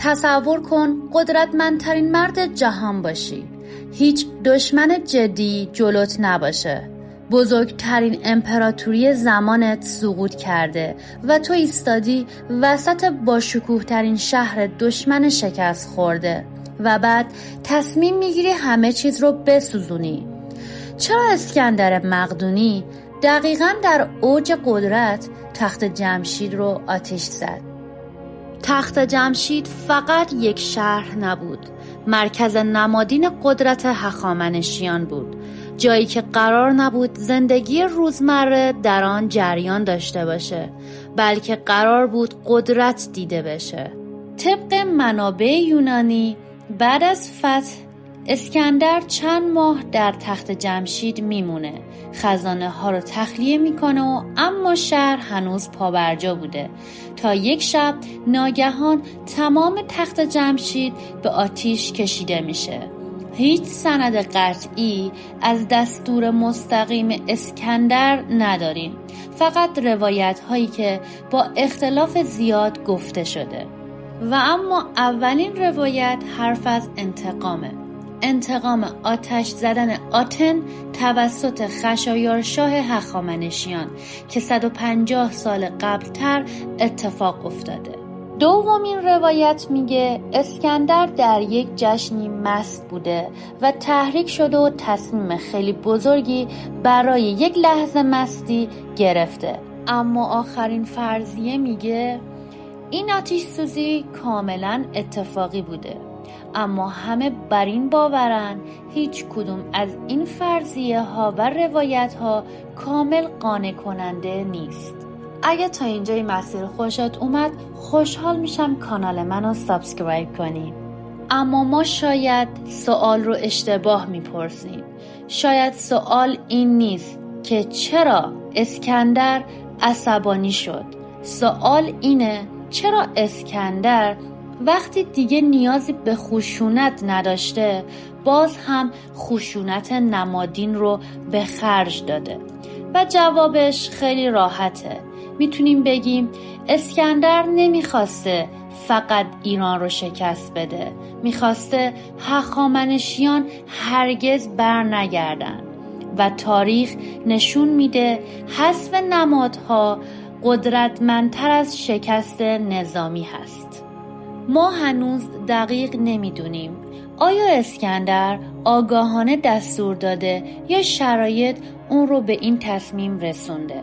تصور کن قدرتمندترین مرد جهان باشی. هیچ دشمن جدی جلوت نباشه. بزرگترین امپراتوری زمانت سقوط کرده و تو ایستادی وسط باشکوهترین شهر دشمن شکست خورده و بعد تصمیم میگیری همه چیز رو بسوزونی. چرا اسکندر مقدونی دقیقاً در اوج قدرت تخت جمشید رو آتش زد؟ تخت جمشید فقط یک شهر نبود، مرکز نمادین قدرت هخامنشیان بود، جایی که قرار نبود زندگی روزمره در آن جریان داشته باشه، بلکه قرار بود قدرت دیده بشه. طبق منابع یونانی بعد از فتح اسکندر چند ماه در تخت جمشید میمونه، خزانه ها رو تخلیه میکنه و اما شهر هنوز پابرجا بوده تا یک شب ناگهان تمام تخت جمشید به آتیش کشیده میشه. هیچ سند قطعی از دستور مستقیم اسکندر نداریم، فقط روایت هایی که با اختلاف زیاد گفته شده. و اما اولین روایت حرف از انتقام آتش زدن آتن توسط خشایارشاه هخامنشیان که 150 سال قبلتر اتفاق افتاده. دومین روایت میگه اسکندر در یک جشنی مست بوده و تحریک شده و تصمیم خیلی بزرگی برای یک لحظه مستی گرفته. اما آخرین فرضیه میگه این آتش سوزی کاملا اتفاقی بوده. اما همه بر این باورن هیچ کدوم از این فرضیه ها و روایت ها کامل قانع کننده نیست. اگه تا اینجای مسیر خوشت اومد خوشحال میشم کانال منو سابسکرایب کنی. اما ما شاید سوال رو اشتباه میپرسیم. شاید سوال این نیست که چرا اسکندر عصبانی شد. سوال اینه چرا اسکندر وقتی دیگه نیازی به خشونت نداشته باز هم خشونت نمادین رو به خرج داده؟ و جوابش خیلی راحته. میتونیم بگیم اسکندر نمیخواسته فقط ایران رو شکست بده، میخواسته هخامنشیان هرگز بر نگردن و تاریخ نشون میده حذف نمادها قدرتمندتر از شکست نظامی هست. ما هنوز دقیق نمیدونیم آیا اسکندر آگاهانه دستور داده یا شرایط اون رو به این تصمیم رسونده.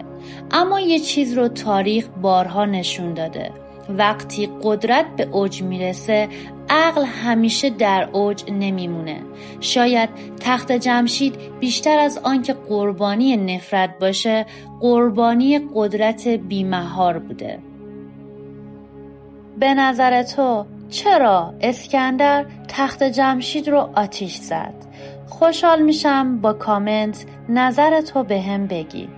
اما یه چیز رو تاریخ بارها نشون داده: وقتی قدرت به اوج میرسه عقل همیشه در اوج نمیمونه. شاید تخت جمشید بیشتر از آن که قربانی نفرت باشه قربانی قدرت بی‌محار بوده. به نظر تو چرا اسکندر تخت جمشید رو آتش زد؟ خوشحال میشم با کامنت نظرتو به هم بگی.